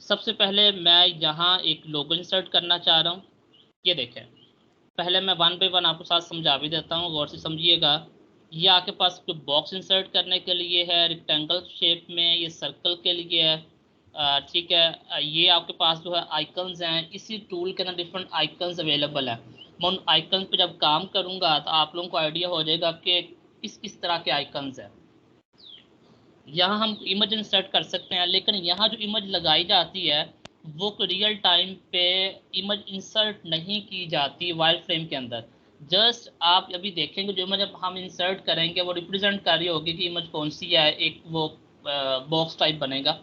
सबसे पहले मैं यहाँ एक लोगो इंसर्ट करना चाह रहा हूँ। ये देखें, पहले मैं वन बाय वन आपको साथ समझा भी देता हूँ, गौर से समझिएगा। ये आपके पास कोई बॉक्स इंसर्ट करने के लिए है, रेक्टेंगल शेप में, ये सर्कल के लिए है। ठीक है, ये आपके पास जो है आइकन्स हैं, इसी टूल के अंदर डिफरेंट आइकन्स अवेलेबल हैं। मैं उन आइकन्स पे जब काम करूँगा तो आप लोगों को आइडिया हो जाएगा कि किस तरह के आइकन्स हैं। यहाँ हम इमेज इंसर्ट कर सकते हैं, लेकिन यहाँ जो इमेज लगाई जाती है वो रियल टाइम पे इमेज इंसर्ट नहीं की जाती वाइल्ड फ्रेम के अंदर। जस्ट आप अभी देखेंगे जो इमेज अब हम इंसर्ट करेंगे वो रिप्रेजेंट कर रही होगी कि इमेज कौन सी है, एक वो बॉक्स टाइप बनेगा।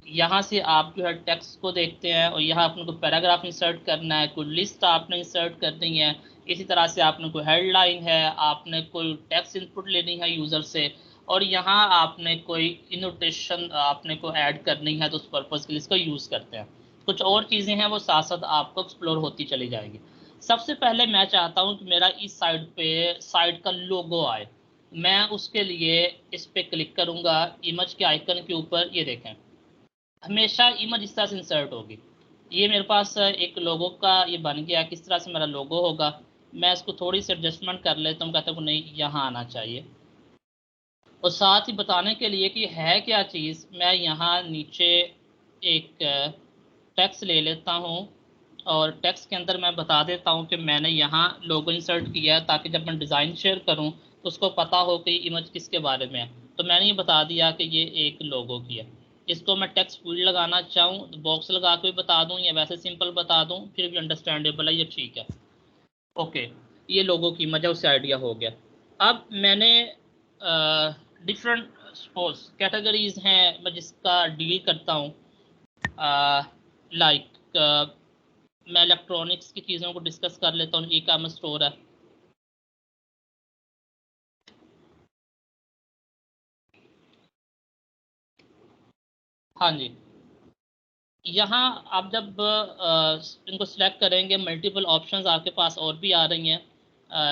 यहाँ से आप जो है टेक्स्ट को देखते हैं और यहाँ आपने को पैराग्राफ इंसर्ट करना है, कोई लिस्ट आपने इंसर्ट करनी है। इसी तरह से आपने कोई हेडलाइन है, आपने कोई टेक्स्ट इनपुट लेनी है यूज़र से, और यहाँ आपने कोई इनोटेशन आपने को ऐड करनी है, तो उस पर्पज़ के लिए इसका यूज़ करते हैं। कुछ और चीज़ें हैं वो साथ साथ आपको एक्सप्लोर होती चली जाएगी। सबसे पहले मैं चाहता हूँ कि मेरा इस साइड पे साइट का लोगो आए। मैं उसके लिए इस पर क्लिक करूँगा इमेज के आइकन के ऊपर। ये देखें, हमेशा इमेज इस तरह से इंसर्ट होगी। ये मेरे पास एक लोगो का ये बन गया। किस तरह से मेरा लोगो होगा, मैं इसको थोड़ी सी एडजस्टमेंट कर लेता हूँ, कहता हूँ नहीं यहाँ आना चाहिए। और साथ ही बताने के लिए कि है क्या चीज़, मैं यहाँ नीचे एक टेक्स्ट ले लेता हूँ और टेक्स्ट के अंदर मैं बता देता हूँ कि मैंने यहाँ लोगो इंसर्ट किया है, ताकि जब मैं डिज़ाइन शेयर करूँ तो उसको पता हो कि इमेज किसके बारे में है। तो मैंने ये बता दिया कि ये एक लोगो की है। इसको मैं टेक्स्ट फील्ड लगाना चाहूँ तो बॉक्स लगा के भी बता दूँ या वैसे सिंपल बता दूँ, फिर भी अंडरस्टैंडेबल है, ये ठीक है। ओके, ये लोगों की मजा उससे आइडिया हो गया। अब मैंने डिफरेंट सपोज कैटेगरीज हैं मैं जिसका डील करता हूँ। लाइक मैं इलेक्ट्रॉनिक्स की चीज़ों को डिस्कस कर लेता हूँ। ई कॉमर्स स्टोर है। हाँ जी, यहाँ आप जब इनको सिलेक्ट करेंगे मल्टीपल ऑप्शंस आपके पास और भी आ रही हैं।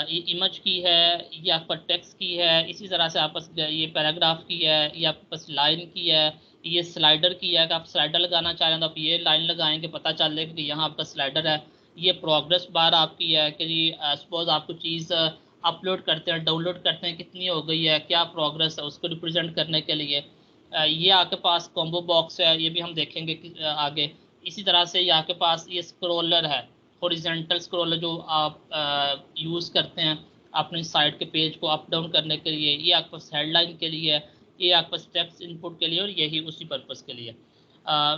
ये इमेज की है, ये आपका टेक्स्ट की है, इसी तरह से आपस ये पैराग्राफ की है, ये आपके पास लाइन की है, ये स्लाइडर की है कि आप स्लाइडर लगाना चाह रहे हैं तो आप ये लाइन लगाएंगे, पता चल जाएगा कि यहाँ आपका स्लाइडर है। ये प्रोग्रेस बार आपकी है कि जी सपोज आपको चीज़ अपलोड करते हैं, डाउनलोड करते हैं, कितनी हो गई है, क्या प्रोग्रेस है, उसको रिप्रेजेंट करने के लिए। ये आपके पास कॉम्बो बॉक्स है, ये भी हम देखेंगे कि आगे। इसी तरह से ये आपके पास ये स्क्रॉलर है, हॉरिजॉन्टल स्क्रॉलर जो आप यूज़ करते हैं अपनी साइट के पेज को अप डाउन करने के लिए। ये आपके पास हेडलाइन के लिए है, ये आपके पास टेक्स्ट इनपुट के लिए, और यही उसी पर्पज़ के लिए।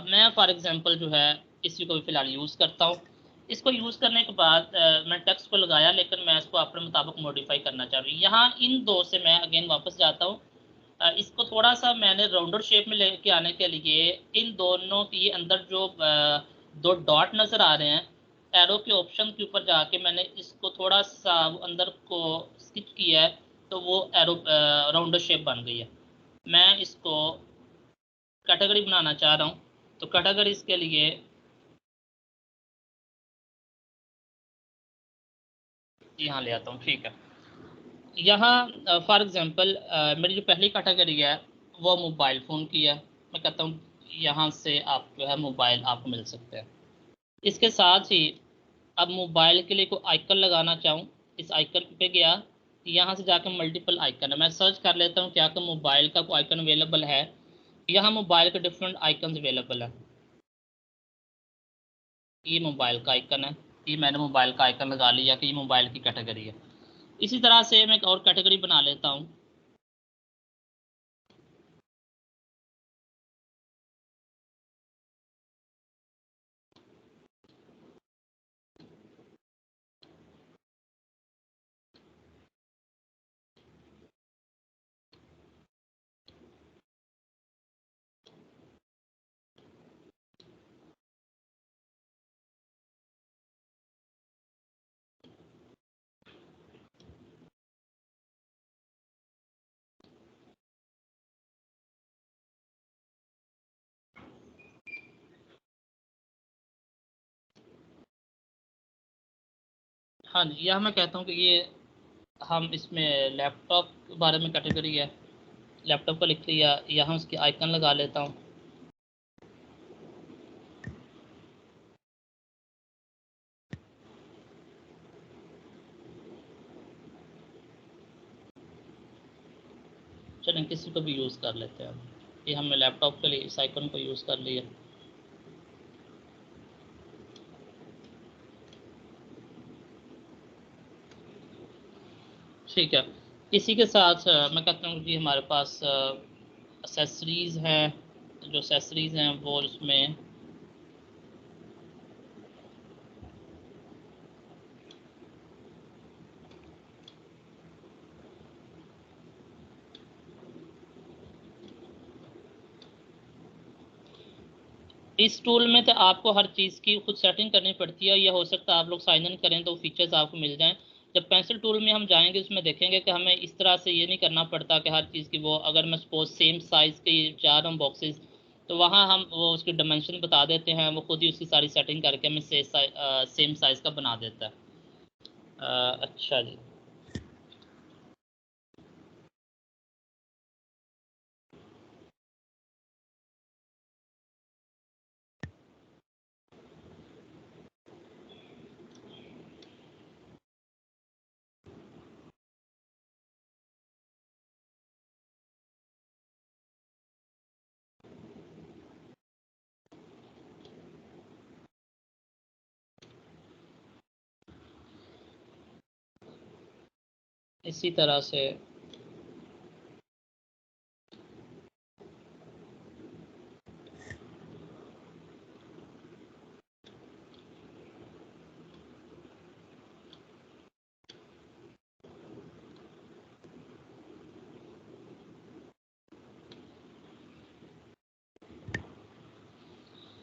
मैं फॉर एग्जांपल जो है इसी को भी फ़िलहाल यूज़ करता हूँ। इसको यूज़ करने के बाद मैं टेक्स्ट को लगाया, लेकिन मैं इसको अपने मुताबिक मॉडिफाई करना चाह रही हूँ। यहाँ इन दो से मैं अगेन वापस जाता हूँ। इसको थोड़ा सा मैंने राउंडर शेप में लेके आने के लिए इन दोनों की अंदर जो दो डॉट नज़र आ रहे हैं, एरो के ऑप्शन के ऊपर जाके मैंने इसको थोड़ा सा अंदर को स्किप किया है, तो वो एरो राउंडर शेप बन गई है। मैं इसको कैटेगरी बनाना चाह रहा हूँ, तो कैटेगरी इसके लिए यहाँ ले आता हूँ। ठीक है, यहाँ फॉर एग्जांपल मेरी जो पहली कैटेगरी है वो मोबाइल फ़ोन की है। मैं कहता हूँ यहाँ से आप जो है मोबाइल आपको मिल सकते हैं। इसके साथ ही अब मोबाइल के लिए कोई आइकन लगाना चाहूँ, इस आइकन पे गया, यहाँ से जाकर मल्टीपल आइकन है, मैं सर्च कर लेता हूँ क्या कि मोबाइल का कोई आइकन अवेलेबल है। यहाँ मोबाइल के डिफरेंट आइकन अवेलेबल है। ये मोबाइल का आइकन है, ये मैंने मोबाइल का आइकन लगा लिया कि ये मोबाइल की कैटेगरी है। इसी तरह से मैं एक और कैटेगरी बना लेता हूँ। हाँ जी, यह मैं कहता हूँ कि ये हम इसमें लैपटॉप के बारे में कैटेगरी है, लैपटॉप का लिख लिया, यहाँ उसकी आइकन लगा लेता हूँ। चलें किसी को भी यूज़ कर लेते हैं। ये हमने लैपटॉप के लिए इस आइकन को यूज़ कर लिया। ठीक है, इसी के साथ मैं कहता हूँ कि हमारे पास एक्सेसरीज़ हैं। जो एक्सेसरीज़ हैं वो इसमें इस टूल में तो आपको हर चीज़ की खुद सेटिंग करनी पड़ती है। या हो सकता है आप लोग साइन इन करें तो फीचर्स आपको मिल जाएं। जब पेंसिल टूल में हम जाएंगे उसमें देखेंगे कि हमें इस तरह से ये नहीं करना पड़ता कि हर चीज़ की वो, अगर मैं सपोज सेम साइज़ के 4 हम बॉक्सेस, तो वहाँ हम वो उसकी डायमेंशन बता देते हैं, वो खुद ही उसकी सारी सेटिंग करके हमें सेम साइज़ का बना देता है। अच्छा जी। इसी तरह से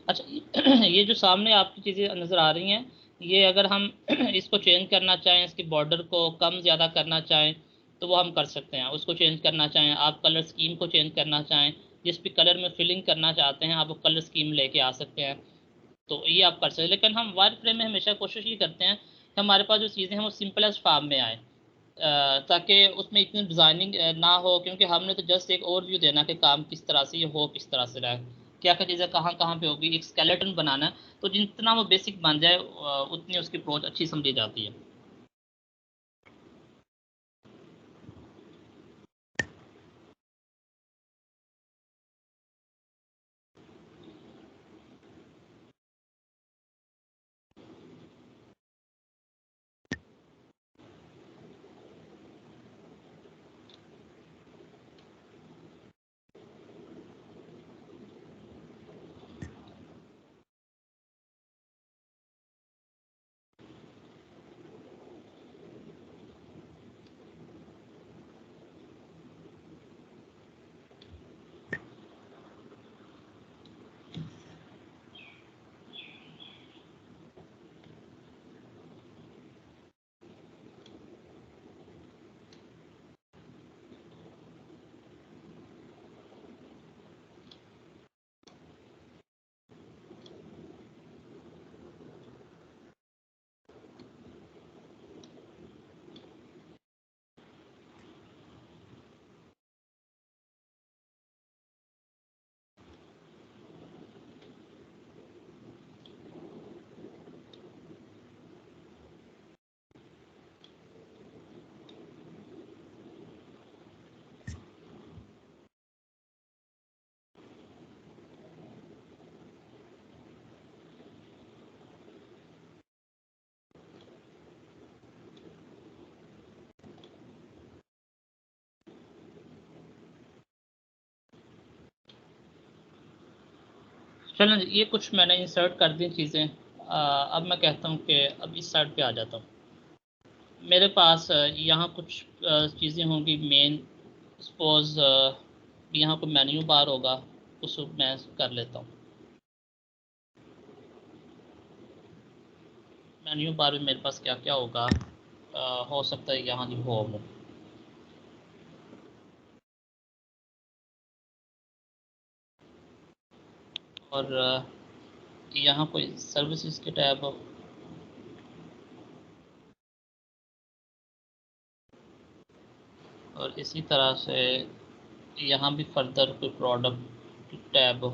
अच्छा ये जो सामने आपकी चीज़ें नज़र आ रही हैं, ये अगर हम इसको चेंज करना चाहें, इसकी बॉर्डर को कम ज़्यादा करना चाहें तो वो हम कर सकते हैं। उसको चेंज करना चाहें, आप कलर स्कीम को चेंज करना चाहें, जिस भी कलर में फिलिंग करना चाहते हैं आप वो कलर स्कीम लेके आ सकते हैं, तो ये आप कर सकते हैं। लेकिन हम वायर फ्रेम में हमेशा कोशिश ये करते हैं कि हमारे पास जो चीज़ें हैं वो सिंपलेस्ट फॉर्म में आए, ताकि उसमें इतनी डिज़ाइनिंग ना हो, क्योंकि हमने तो जस्ट एक ओवरव्यू देना कि काम किस तरह से ये हो, किस तरह से रहे, क्या क्या चीज़ें कहाँ कहाँ पे होगी, एक स्केलेटन बनाना है। तो जितना वो बेसिक बन जाए उतनी उसकी अप्रोच अच्छी समझी जाती है। चलें, ये कुछ मैंने इंसर्ट कर दी चीज़ें। अब मैं कहता हूँ कि अब इस साइड पे आ जाता हूँ। मेरे पास यहाँ कुछ चीज़ें होंगी मेन। सपोज़ यहाँ पर मेन्यू बार होगा, उसको मैं कर लेता हूँ। मेन्यू बार में मेरे पास क्या क्या होगा, हो सकता है यहाँ की होम हो, और यहाँ कोई सर्विसेज के टैब हो, और इसी तरह से यहाँ भी फर्दर कोई प्रोडक्ट टैब हो।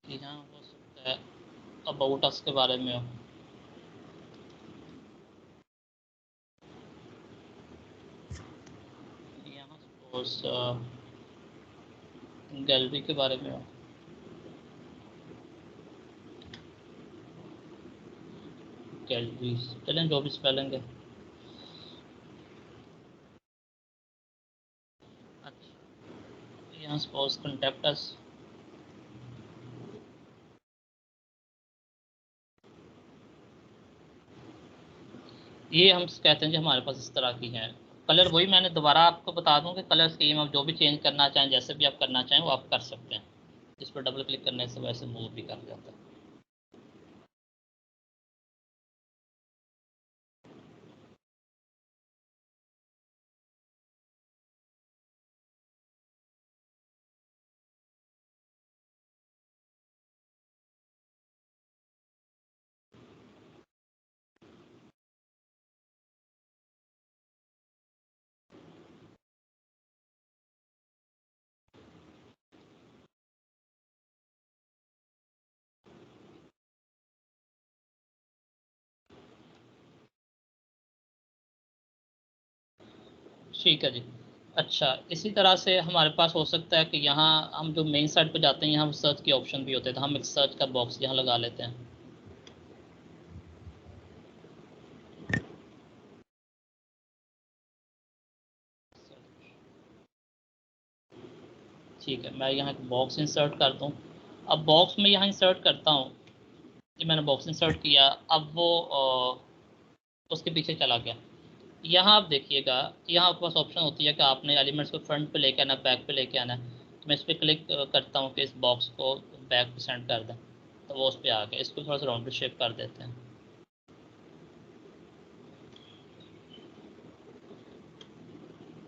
यहाँ हो सकता है अबाउट अस के बारे में हो। उस गैलरी के बारे में हो, गैलरी चलें जो भी स्पेलिंग है। अच्छा, यहाँ सपोज कॉन्टेक्ट अस, ये हम कहते हैं कि हमारे पास इस तरह की हैं। कलर वही मैंने दोबारा आपको बता दूं कि कलर स्कीम आप जो भी चेंज करना चाहें, जैसे भी आप करना चाहें वो आप कर सकते हैं। इस पर डबल क्लिक करने से वैसे मूव भी कर जाता है। ठीक है जी। अच्छा, इसी तरह से हमारे पास हो सकता है कि यहाँ हम जो मेन साइट पर जाते हैं यहाँ सर्च के ऑप्शन भी होते हैं, तो हम एक सर्च का बॉक्स यहाँ लगा लेते हैं। ठीक है, मैं यहाँ एक बॉक्स इंसर्ट करता हूँ। अब बॉक्स में यहाँ इंसर्ट करता हूँ, ये मैंने बॉक्स इंसर्ट किया। अब वो उसके पीछे चला गया। यहाँ आप देखिएगा, यहाँ आपके पास ऑप्शन होती है कि आपने एलिमेंट्स को फ्रंट पे लेके आना, बैक पे लेके आना है। तो मैं इस पर क्लिक करता हूँ कि इस बॉक्स को बैक पे सेंड कर दें, तो वो उस पर आ गया। इसको थोड़ा सा राउंड शेप कर देते हैं।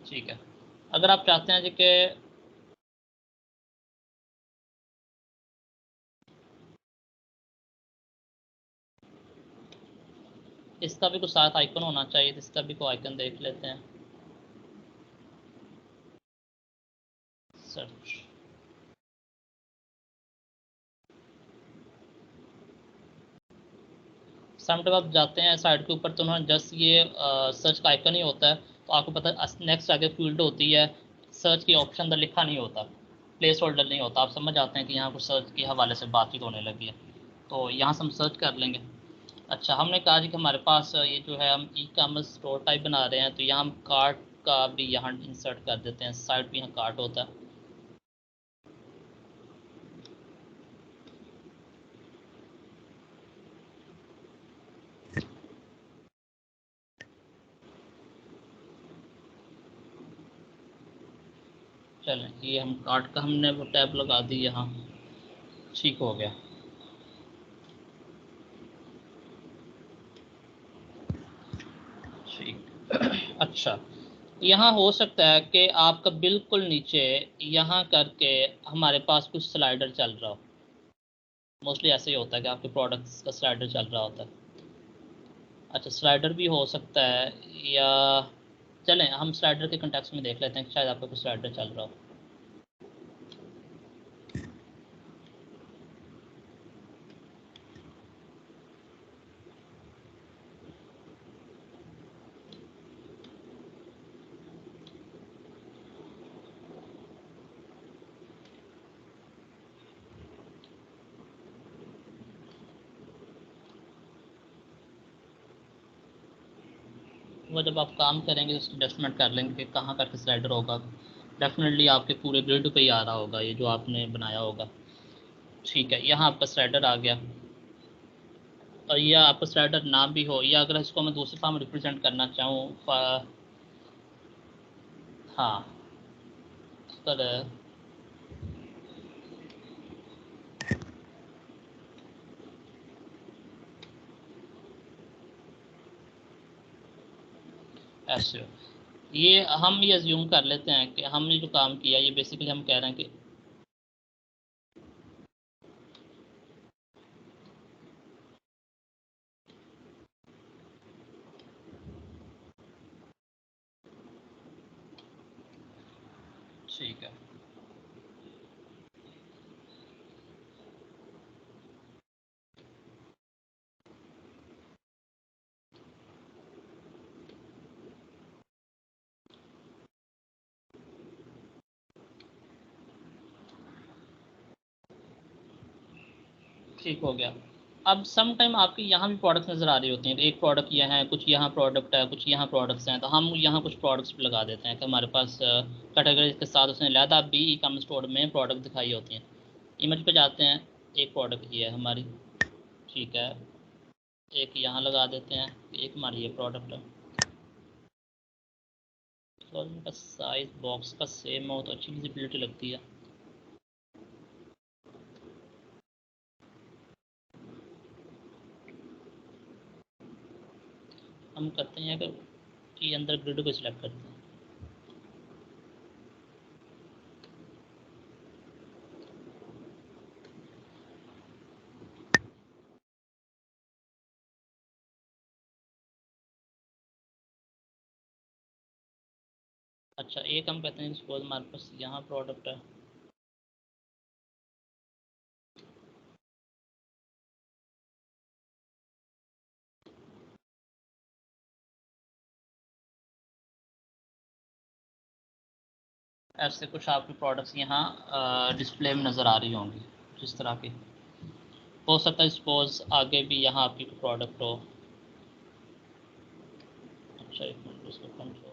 ठीक है, अगर आप चाहते हैं जी कि इसका भी कुछ साथ आइकन होना चाहिए, तो इसका भी कोई आइकन देख लेते हैं। सर्च, समटाइम आप जाते हैं साइड के ऊपर तो उन्होंने जस्ट ये सर्च का आइकन ही होता है। तो आपको पता है नेक्स्ट आगे फील्ड होती है, सर्च की ऑप्शन अंदर लिखा नहीं होता, प्लेस होल्डर नहीं होता। आप समझ जाते हैं कि यहाँ कुछ सर्च के हवाले से बातचीत होने लगी है, तो यहाँ से हम सर्च कर लेंगे। अच्छा, हमने कहा जी कि हमारे पास ये जो है हम ई कॉमर्स स्टोर टाइप बना रहे हैं, तो यहाँ हम कार्ट का भी यहाँ इंसर्ट कर देते हैं। साइड पे यहाँ कार्ट होता है। चलें, ये हम कार्ट का हमने वो टैब लगा दी यहाँ, ठीक हो गया। ठीक अच्छा, यहाँ हो सकता है कि आपका बिल्कुल नीचे यहाँ करके हमारे पास कुछ स्लाइडर चल रहा हो। मोस्टली ऐसे ही होता है कि आपके प्रोडक्ट्स का स्लाइडर चल रहा होता है। अच्छा, स्लाइडर भी हो सकता है, या चलें हम स्लाइडर के कंटेक्स्ट में देख लेते हैं कि शायद आपका कुछ स्लाइडर चल रहा हो। वो जब आप काम करेंगे तो एडजस्टमेंट कर लेंगे कि कहाँ करके स्लाइडर होगा। डेफिनेटली आपके पूरे ग्रिड पे ही आ रहा होगा ये जो आपने बनाया होगा। ठीक है, यहाँ आपका स्लाइडर आ गया। और यह आपका स्लाइडर ना भी हो, या अगर इसको मैं दूसरे फॉर्म में रिप्रेजेंट करना चाहूँ, हाँ, अगर ऐसे हो, ये हम ये अज्यूम कर लेते हैं कि हमने जो काम किया ये बेसिकली हम कह रहे हैं कि ठीक है। ठीक हो गया। अब सम टाइम आपके यहाँ भी प्रोडक्ट नज़र आ रही होती हैं, तो एक प्रोडक्ट ये है, कुछ यहाँ प्रोडक्ट है, कुछ यहाँ प्रोडक्ट्स हैं, तो हम यहाँ कुछ प्रोडक्ट्स भी लगा देते हैं कि हमारे पास कैटेगरी के साथ उसने लहदा भी ई कॉमर्स स्टोर में प्रोडक्ट दिखाई होती हैं। इमेज पे जाते हैं, एक प्रोडक्ट ये है हमारी, ठीक है, एक यहाँ लगा देते हैं, एक हमारी ये प्रोडक्ट है। तो इनका साइज बॉक्स का सेम हो तो अच्छी विजिबिलिटी लगती है। हम करते हैं कि अंदर ग्रिड को सिलेक्ट करते हैं। अच्छा, एक हम कहते हैं सपोज हमारे पास यहाँ प्रोडक्ट है, ऐसे कुछ आपके प्रोडक्ट्स यहाँ डिस्प्ले में नज़र आ रही होंगी जिस तरह की। हो सकता है सपोज आगे भी यहाँ आपकी प्रोडक्ट हो। अच्छा, एक मिनट उसको कंट्रोल्स,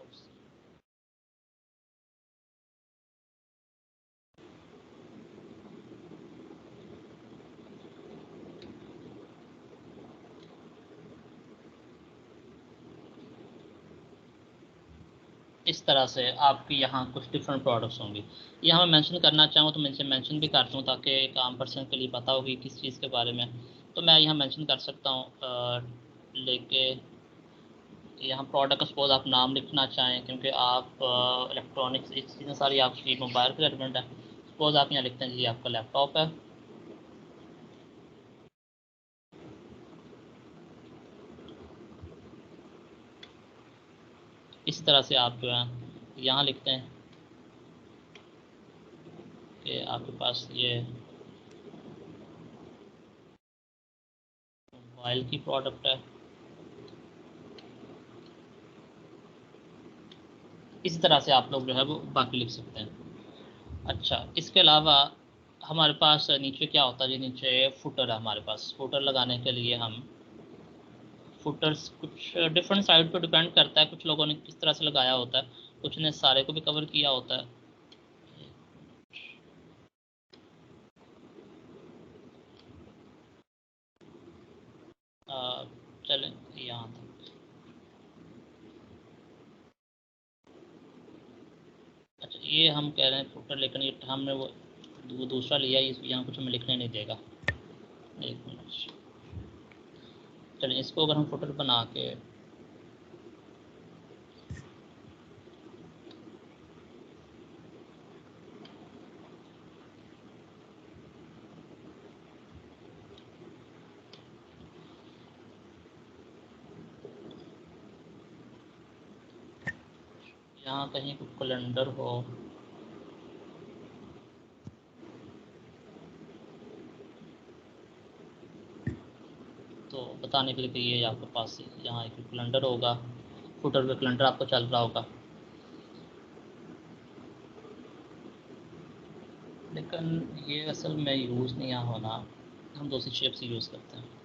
इस तरह से आपकी यहाँ कुछ डिफरेंट प्रोडक्ट्स होंगी। यहाँ मैं मेंशन करना चाहूँ तो मैं इसे मेंशन भी करता हूँ ताकि एक आम पर्सन के लिए पता होगी किस चीज़ के बारे में। तो मैं यहाँ मेंशन कर सकता हूँ लेके यहाँ प्रोडक्ट का सपोज आप नाम लिखना चाहें, क्योंकि आप इलेक्ट्रॉनिक्स इतनी सारी आपकी मोबाइल के रिलेटेड है। सपोज आप यहाँ लिखते हैं जी आपका लैपटॉप है। इसी तरह से आप जो है यहाँ लिखते हैं कि आपके पास ये मोबाइल की प्रोडक्ट है। इसी तरह से आप लोग जो है वो बाकी लिख सकते हैं। अच्छा, इसके अलावा हमारे पास नीचे क्या होता है जी, नीचे फुटर है हमारे पास। फुटर लगाने के लिए हम फुटर्स कुछ डिफरेंट साइड पर डिपेंड करता है, कुछ लोगों ने किस तरह से लगाया होता है, कुछ ने सारे को भी कवर किया होता है। चलें यहाँ तक। अच्छा, ये हम कह रहे हैं फुटर, लेकिन ये हमने वो दूसरा लिया, इस यहाँ कुछ हमें लिखने नहीं देगा। एक मिनट, चलें इसको अगर हम फुटर बना के यहाँ कहीं कोई कैलेंडर हो, तो बताने के लिए कि ये आपके पास यहाँ एक कैलेंडर होगा, फुटर पे कैलेंडर आपको चल रहा होगा। लेकिन ये असल में यूज़ नहीं यहाँ होना, हम दूसरी शेप से यूज़ करते हैं।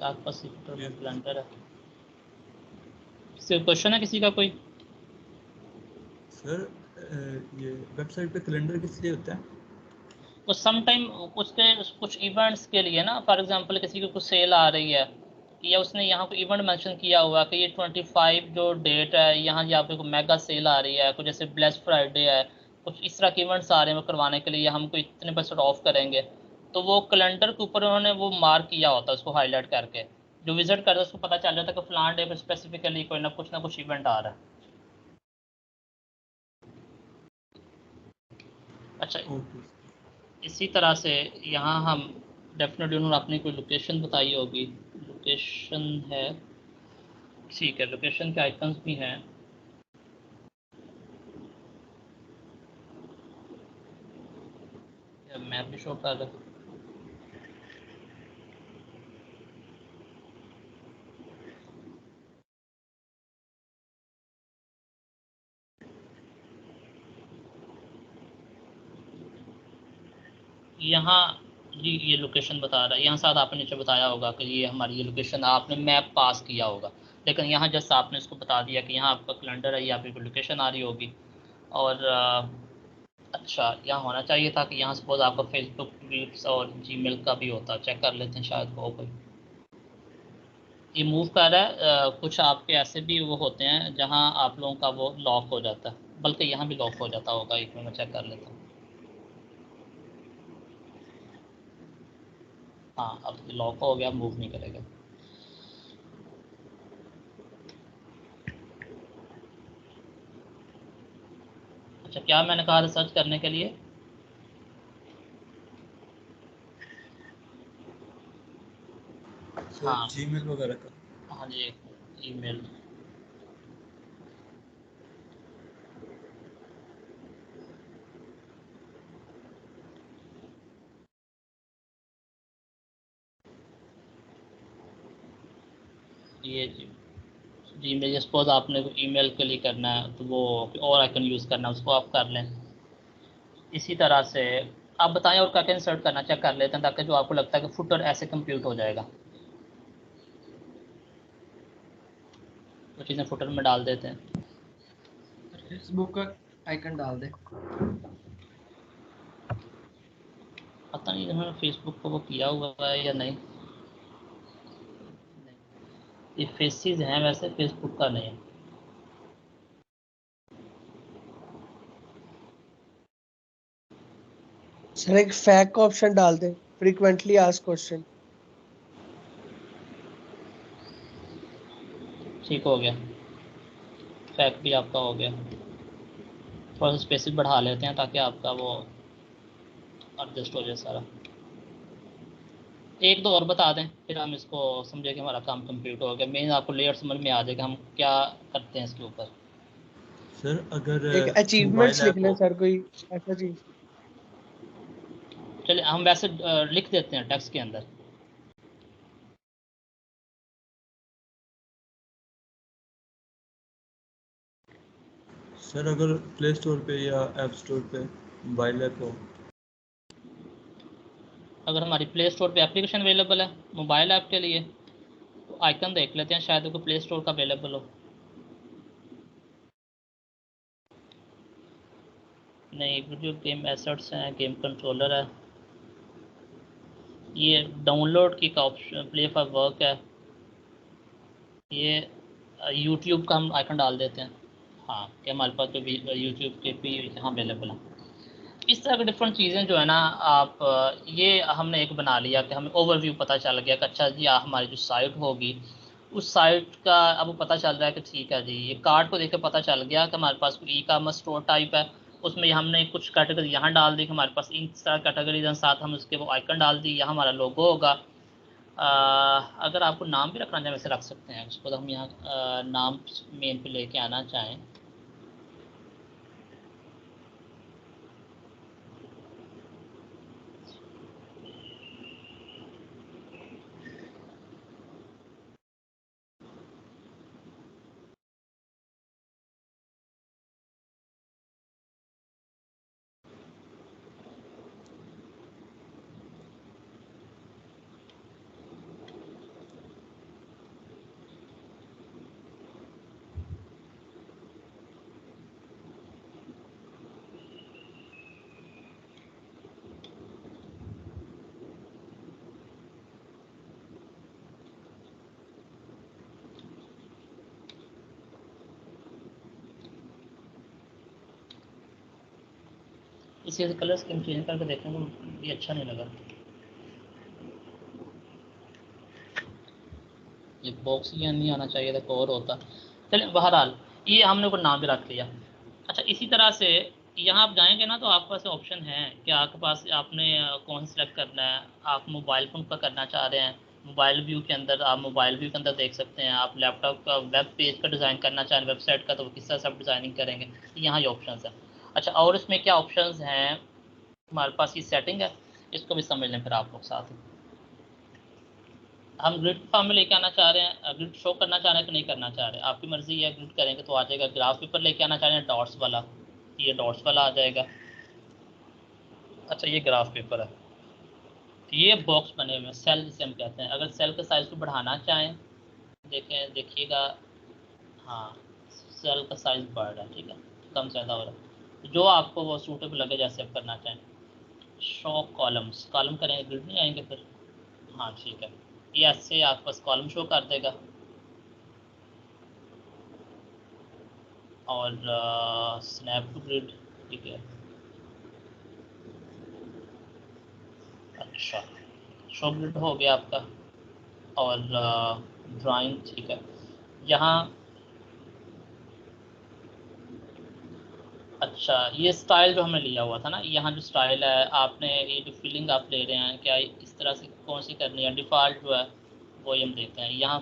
आपके पास फुटर में कैलेंडर है। क्वेश्चन है किसी का कोई? सर ये वेबसाइट पे कैलेंडर किस लिए होता है? कुछ सम टाइम कुछ इवेंट्स के लिए ना, फॉर एग्जांपल किसी को कुछ सेल आ रही है, या उसने यहाँ को इवेंट मेंशन किया हुआ कि ये 25 जो डेट है यहाँ यहाँ पे कोई मेगा सेल आ रही है, कुछ जैसे ब्लैक फ्राइडे है, कुछ इस तरह के इवेंट्स आ रहे हैं वो करवाने के लिए हमको इतने % ऑफ करेंगे। तो वो कैलेंडर के ऊपर उन्होंने वो मार्क किया होता है, उसको हाईलाइट करके, जो विजिट करता है उसको पता चल जाता है कि फलान डे पर स्पेसिफिकली कोई ना कुछ इवेंट आ रहा है। अच्छा, ओके। इसी तरह से यहाँ हम डेफिनेटली उन्होंने अपनी कोई लोकेशन बताई होगी, लोकेशन है, ठीक है, लोकेशन के आइकन्स भी हैं। मैप भी शो कर रहा है। यहाँ जी ये लोकेशन बता रहा है, यहाँ साथ आपने नीचे बताया होगा कि ये हमारी ये लोकेशन, आपने मैप पास किया होगा, लेकिन यहाँ जस्ट आपने इसको बता दिया कि यहाँ आपका कैलेंडर है, यहाँ पे कोई लोकेशन आ रही होगी। और अच्छा यहाँ होना चाहिए था कि यहाँ सपोज आपका फेसबुक ग्रुप्स और जीमेल का भी होता, चेक कर लेते हैं शायद हो कोई। ये मूव कर रहा है, कुछ आपके ऐसे भी वो होते हैं जहाँ आप लोगों का वो लॉक हो जाता है, बल्कि यहाँ भी लॉक हो जाता होगा, एक मिनट मैं चेक कर लेता हूँ। हाँ अब लॉक हो गया, मूव नहीं करेगा। अच्छा क्या मैंने कहा रिसर्च करने के लिए? सर हाँ जीमेल वगैरह का। हाँ जी, ईमेल। ये जीमेल सपोज आपने ईमेल के लिए करना है तो वो और आइकन यूज़ करना है, उसको आप कर लें। इसी तरह से आप बताएं और क्या क्या इंसर्ट करना, चेक कर लेते हैं, ताकि जो आपको लगता है कि फुटर ऐसे कंप्यूट हो जाएगा, तो चीज़ें फुटर में डाल देते हैं। फेसबुक का आइकन डाल दे। पता नहीं इन्होंने फेसबुक को वो किया हुआ है या नहीं, ये फेसेस हैं वैसे, फेसबुक का नहीं है। सर एक फैक्ट का ऑप्शन डाल दे, फ्रीक्वेंटली आस्क्ड क्वेश्चन। ठीक हो गया, फैक्ट भी आपका हो गया। थोड़ा सा स्पेसिस बढ़ा लेते हैं ताकि आपका वो एडजस्ट हो जाए सारा। एक दो और बता दें फिर हम इसको समझे कि हमारा काम कंप्लीट हो गया, मेन आपको लेयर समझ में आ जाएगा हम क्या करते हैं इसके ऊपर। सर अगर एक अचीवमेंट्स मोबाइल लिख ऐप लें हो, सर, कोई ऐसा चीज। चलिए हम वैसे लिख देते हैं टेक्स्ट के अंदर। सर अगर प्ले स्टोर पे या ऐप स्टोर पे मोबाइल ऐप हो। अगर हमारी प्ले स्टोर पे एप्लीकेशन अवेलेबल है मोबाइल ऐप के लिए, तो आइकन देख लेते हैं, शायद कोई प्ले स्टोर का अवेलेबल हो। नहीं, वीडियो गेम एसेट्स हैं, गेम कंट्रोलर है, ये डाउनलोड की का ऑप्शन, प्ले फॉर वर्क है, ये यूट्यूब का हम आइकन डाल देते हैं। हाँ कि हमारे पास जो भी यूट्यूब के भी यहाँ अवेलेबल हैं। इस तरह की डिफरेंट चीज़ें जो है ना, आप ये हमने एक बना लिया कि हमें ओवरव्यू पता चल गया कि अच्छा जी हमारी जो साइट होगी उस साइट का अब पता चल रहा है कि ठीक है जी, ये कार्ड को देख के पता चल गया कि हमारे पास कोई ई कामर्स स्टोर टाइप है, उसमें हमने कुछ कैटेगरी यहाँ डाल दी कि हमारे पास इन तरह कैटेगरीज साथ हम उसके वो आइकन डाल दी, यहाँ हमारा लोगो होगा। अगर आपको नाम भी रखना चाहें वैसे रख सकते हैं उसको, तो हम यहाँ नाम मेन पे लेके आना चाहें। इसी से कलर स्कीम चेंज करके देखने को ये अच्छा नहीं लगा, ये बॉक्स ये नहीं आना चाहिए था, कोई और होता। चलिए बहरहाल ये हमने को नाम भी रख लिया। अच्छा इसी तरह से यहाँ आप जाएंगे ना तो आपके पास ऑप्शन है कि आपके पास आपने कौन सेलेक्ट करना है। आप मोबाइल फ़ोन पर करना चाह रहे हैं, मोबाइल व्यू के अंदर आप मोबाइल व्यू के अंदर देख सकते हैं। आप लैपटॉप का वेब पेज का डिज़ाइन करना चाहें, वेबसाइट का, तो वो किस तरह से आप डिज़ाइनिंग करेंगे, यहाँ ये ऑप्शन है। अच्छा, और इसमें क्या ऑप्शन हैं हमारे पास, ये सेटिंग है, इसको भी समझ लें फिर आप लोग साथ। हम ग्रिड फॉर्म में लेके आना चाह रहे हैं, ग्रिड शो करना चाह रहे हैं कि नहीं करना चाह रहे हैं, आपकी मर्जी है। ग्रिड करेंगे तो आ जाएगा। ग्राफ पेपर लेके आना चाह रहे हैं डॉट्स वाला, ये डॉट्स वाला आ जाएगा। अच्छा, ये ग्राफ पेपर है, ये बॉक्स बने हुए हैं, सेल जिसे हम कहते हैं। अगर सेल के साइज़ को बढ़ाना चाहें, देखें, देखिएगा, हाँ, सेल का साइज़ बढ़ रहा है, ठीक है, कम ज़्यादा हो रहा है, जो आपको वो सूटेबल लगे जैसे आप करना चाहें। शो कॉलम्स, कॉलम करेंगे, ग्रिड नहीं आएंगे फिर। हाँ ठीक है, ये ऐसे आपके पास कॉलम शो कर देगा। और स्नैप टू ग्रिड, ठीक है। अच्छा, शो ग्रिड हो गया आपका। और ड्राइंग, ठीक है। यहाँ अच्छा, ये स्टाइल जो हमने लिया हुआ था ना, यहाँ जो स्टाइल है आपने, ये जो फीलिंग आप ले रहे हैं, क्या इस तरह से कौन सी करनी है, डिफ़ॉल्ट जो है वो ही हम देखते हैं। यहाँ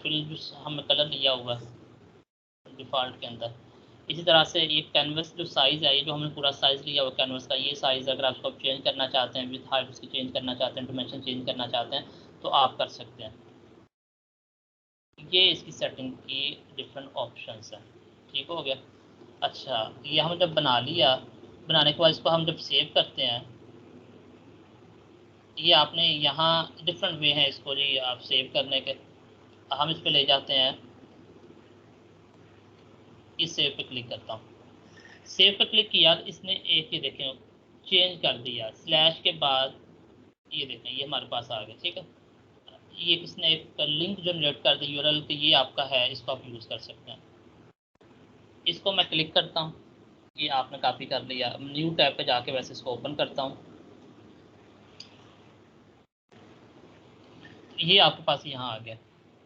फिल जो हमने कलर लिया हुआ है डिफ़ॉल्ट के अंदर। इसी तरह से ये कैनवस जो साइज़ है, ये जो हमने पूरा साइज़ लिया हुआ कैनवस का, ये साइज़ अगर आप इसको चेंज करना चाहते हैं, विथ हाइट उसकी चेंज करना चाहते हैं, डायमेंशन चेंज करना चाहते हैं, तो आप कर सकते हैं। ये इसकी सेटिंग की डिफरेंट ऑप्शंस हैं, ठीक हो गया। अच्छा, ये हम जब बना लिया, बनाने के बाद इसको हम जब सेव करते हैं, ये आपने यहाँ डिफरेंट वे हैं इसको जी आप सेव करने के। हम इस पर ले जाते हैं, इस सेव पे क्लिक करता हूँ। सेव पे क्लिक किया तो इसने एक, ये देखें, चेंज कर दिया, स्लैश के बाद ये देखें, ये हमारे पास आ गया, ठीक है। ये किसने एक लिंक जनरेट कर दी यूआरएल कि ये आपका है, इसको आप यूज़ कर सकते हैं। इसको मैं क्लिक करता हूँ, ये आपने कॉपी कर लिया। न्यू टैब पे जाके वैसे इसको ओपन करता हूँ, ये आपके पास यहाँ आ गया,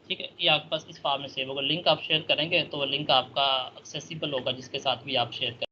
ठीक है। ये आपके पास इस फॉर्म में सेव होगा। लिंक आप शेयर करेंगे तो वो लिंक आपका एक्सेसिबल होगा जिसके साथ भी आप शेयर करें।